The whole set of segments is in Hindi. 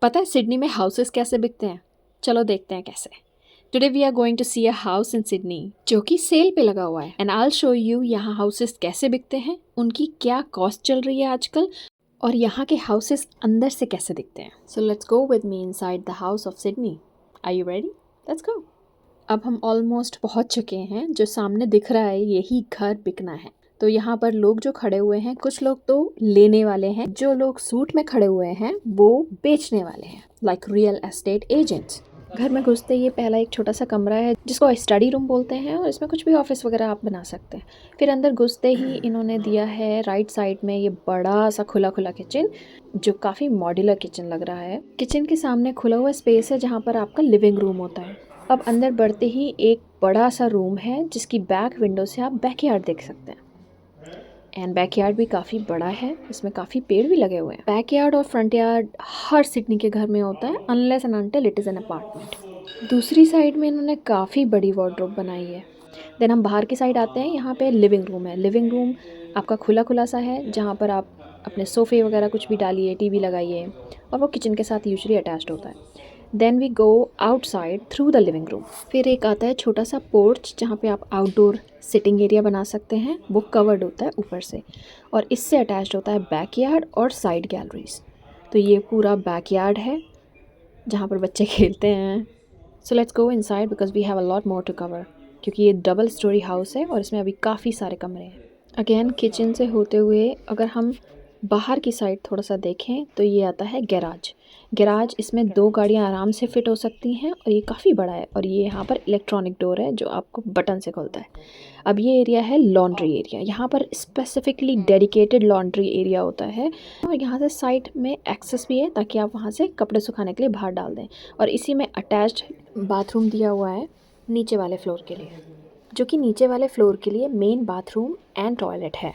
पता है सिडनी में हाउसेस कैसे बिकते हैं? चलो देखते हैं कैसे। Today we are going to see a house in Sydney जो कि सेल पे लगा हुआ है and I will show you यहाँ हाउसेस कैसे बिकते हैं, उनकी क्या कॉस्ट चल रही है आजकल और यहाँ के हाउसेस अंदर से कैसे दिखते हैं। So let's go with me inside the house of Sydney. Are you ready? Let's go. अब हम ऑलमोस्ट पहुँच चुके हैं। जो सामने दिख रहा है यही घर बिकना है। तो यहाँ पर लोग जो खड़े हुए हैं, कुछ लोग तो लेने वाले हैं, जो लोग सूट में खड़े हुए हैं वो बेचने वाले हैं, लाइक रियल एस्टेट एजेंट्स। घर में घुसते ही ये पहला एक छोटा सा कमरा है जिसको स्टडी रूम बोलते हैं और इसमें कुछ भी ऑफिस वगैरह आप बना सकते हैं। फिर अंदर घुसते ही इन्होंने दिया है राइट साइड में ये बड़ा सा खुला खुला किचन, जो काफ़ी मॉड्यूलर किचन लग रहा है। किचन के सामने खुला हुआ स्पेस है जहाँ पर आपका लिविंग रूम होता है। अब अंदर बढ़ते ही एक बड़ा सा रूम है जिसकी बैक विंडो से आप बैकयार्ड देख सकते हैं एंड बैकयार्ड भी काफ़ी बड़ा है, इसमें काफ़ी पेड़ भी लगे हुए हैं। बैकयार्ड और फ्रंट यार्ड हर सिडनी के घर में होता है unless and until it is an apartment. दूसरी साइड में इन्होंने काफ़ी बड़ी वार्डरोब बनाई है। देन हम बाहर की साइड आते हैं, यहाँ पे लिविंग रूम है। लिविंग रूम आपका खुला खुला सा है जहाँ पर आप अपने सोफ़े वगैरह कुछ भी डालिए, टीवी लगाइए, और वो किचन के साथ यूजुअली अटैच्ड होता है। Then we go outside through the living room. फिर एक आता है छोटा सा पोर्च जहाँ पे आप आउटडोर सिटिंग एरिया बना सकते हैं, वो कवर्ड होता है ऊपर से, और इससे अटैच्ड होता है बैकयार्ड और साइड गैलरीज। तो ये पूरा बैकयार्ड है जहाँ पर बच्चे खेलते हैं। So let's go inside because we have a lot more to cover, क्योंकि ये डबल स्टोरी हाउस है और इसमें अभी काफ़ी सारे कमरे हैं। अगेन किचन से होते हुए अगर हम बाहर की साइड थोड़ा सा देखें तो ये आता है गैराज। गैराज, इसमें 2 गाड़ियाँ आराम से फिट हो सकती हैं और ये काफ़ी बड़ा है, और ये यहाँ पर इलेक्ट्रॉनिक डोर है जो आपको बटन से खुलता है। अब ये एरिया है लॉन्ड्री एरिया। यहाँ पर स्पेसिफिकली डेडिकेटेड लॉन्ड्री एरिया होता है और यहाँ से साइड में एक्सेस भी है ताकि आप वहाँ से कपड़े सुखाने के लिए बाहर डाल दें। और इसी में अटैच्ड बाथरूम दिया हुआ है नीचे वाले फ्लोर के लिए, जो कि नीचे वाले फ्लोर के लिए मेन बाथरूम एंड टॉयलेट है।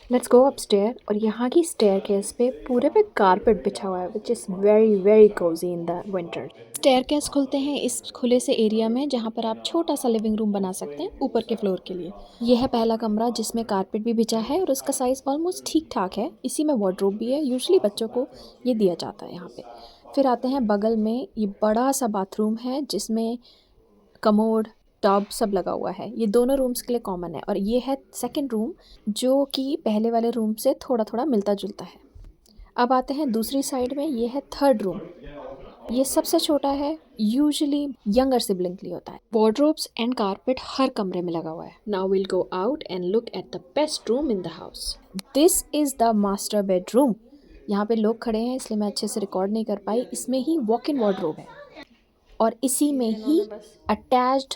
लेट्स गो अपस्टेयर, और यहाँ की स्टेयरकेस पे पूरे पे कारपेट बिछा हुआ है which is very very Cozi in the winter. Staircase खुलते हैं इस खुले से एरिया में जहाँ पर आप छोटा सा लिविंग रूम बना सकते हैं ऊपर के फ्लोर के लिए। यह है पहला कमरा जिसमें कारपेट भी बिछा है और उसका साइज़ ऑलमोस्ट ठीक ठाक है। इसी में वार्डरोब भी है, यूजुअली बच्चों को ये दिया जाता है यहाँ पे। फिर आते हैं बगल में, ये बड़ा सा बाथरूम है जिसमें कमोड, टब सब लगा हुआ है। ये दोनों रूम्स के लिए कॉमन है, और ये है सेकंड रूम जो कि पहले वाले रूम से थोड़ा थोड़ा मिलता जुलता है। अब आते हैं दूसरी साइड में, ये है थर्ड रूम। ये सबसे छोटा है, यूजुअली यंगर सिबलिंग के लिए होता है। वार्डरोब्स एंड कारपेट हर कमरे में लगा हुआ है। Now will go out and look at the best room in the house. This is the master bedroom. यहाँ पे लोग खड़े हैं इसलिए मैं अच्छे से रिकॉर्ड नहीं कर पाई। इसमें ही वॉक इन वार्डरोब है और इसी में ही attached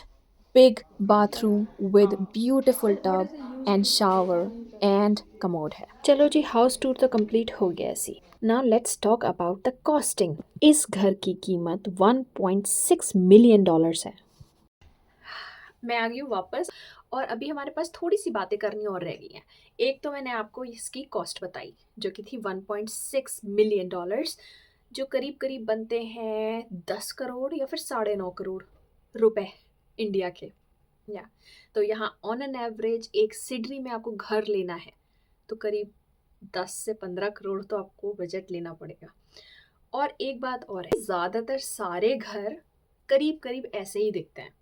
big bathroom with beautiful tub and shower and commode है। चलो जी, हाउस टूर तो कंप्लीट हो गया ऐसी। Now let's talk about the costing. इस घर की कीमत $1.6 मिलियन है। मैं आ गई हूँ वापस, और अभी हमारे पास थोड़ी सी बातें करनी और रह गई हैं। एक तो मैंने आपको इसकी कॉस्ट बताई जो कि थी $1.6 मिलियन, जो करीब करीब बनते हैं 10 करोड़ या फिर 9.5 करोड़ रुपए इंडिया के। या तो यहाँ ऑन एन एवरेज एक सिडनी में आपको घर लेना है तो करीब 10 से 15 करोड़ तो आपको बजट लेना पड़ेगा। और एक बात और है, ज़्यादातर सारे घर करीब करीब ऐसे ही दिखते हैं।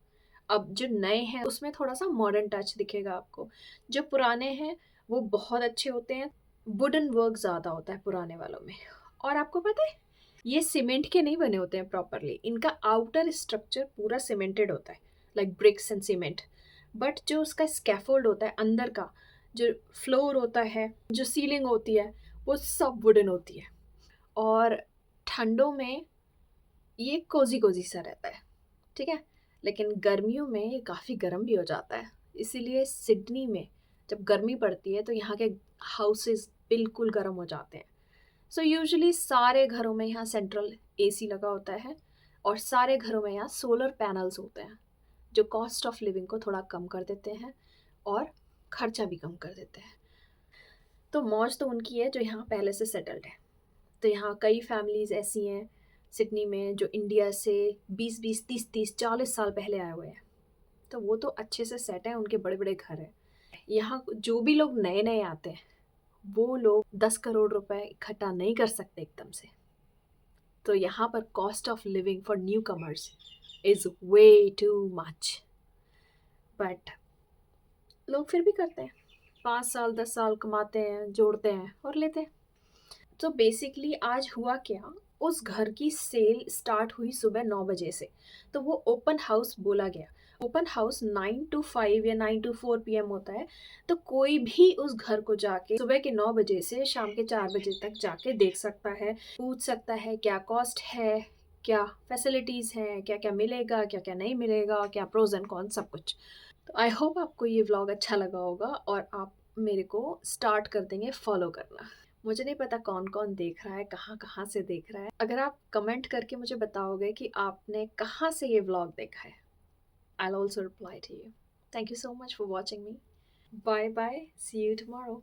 अब जो नए हैं उसमें थोड़ा सा मॉडर्न टच दिखेगा आपको, जो पुराने हैं वो बहुत अच्छे होते हैं। वुडन वर्क ज़्यादा होता है पुराने वालों में। और आपको पता है ये सीमेंट के नहीं बने होते हैं प्रॉपरली, इनका आउटर स्ट्रक्चर पूरा सीमेंटेड होता है, like bricks and cement. But जो उसका स्कैफोल्ड होता है अंदर का, जो फ्लोर होता है, जो सीलिंग होती है, वो सब वुडन होती है। और ठंडों में ये कोजी कोजी सा रहता है, ठीक है, लेकिन गर्मियों में ये काफ़ी गर्म भी हो जाता है। इसीलिए सिडनी में जब गर्मी पड़ती है तो यहाँ के हाउसेस बिल्कुल गर्म हो जाते हैं। सो यूजुअली सारे घरों में यहाँ सेंट्रल एसी लगा होता है और सारे घरों में यहाँ सोलर पैनल्स होते हैं जो कॉस्ट ऑफ लिविंग को थोड़ा कम कर देते हैं और खर्चा भी कम कर देते हैं। तो मौज तो उनकी है जो यहाँ पहले से सेटल्ड है। तो यहाँ कई फैमिलीज़ ऐसी हैं सिडनी में जो इंडिया से 20-20, 30-30, 40 साल पहले आए हुए हैं, तो वो तो अच्छे से सेट हैं, उनके बड़े बड़े घर हैं। यहाँ जो भी लोग नए नए आते हैं वो लोग 10 करोड़ रुपए इकट्ठा नहीं कर सकते एकदम से। तो यहाँ पर cost of living for new commerce is way too much, but लोग फिर भी करते हैं। 5 साल 10 साल कमाते हैं, जोड़ते हैं और लेते हैं। तो बेसिकली आज हुआ क्या, उस घर की सेल स्टार्ट हुई सुबह 9 बजे से, तो वो ओपन हाउस बोला गया। ओपन हाउस 9 to 5 या 9 to 4 PM होता है। तो कोई भी उस घर को जाके सुबह के 9 बजे से शाम के 4 बजे तक जाके देख सकता है, पूछ सकता है क्या कॉस्ट है, क्या फैसिलिटीज़ हैं, क्या क्या मिलेगा, क्या क्या नहीं मिलेगा, क्या प्रोज एंड कॉन, सब कुछ। तो आई होप आपको ये व्लॉग अच्छा लगा होगा और आप मेरे को स्टार्ट कर देंगे फॉलो करना। मुझे नहीं पता कौन कौन देख रहा है, कहाँ कहाँ से देख रहा है। अगर आप कमेंट करके मुझे बताओगे कि आपने कहाँ से ये व्लॉग देखा है, I'll also reply to you. Thank you so much for watching me. Bye bye. See you tomorrow.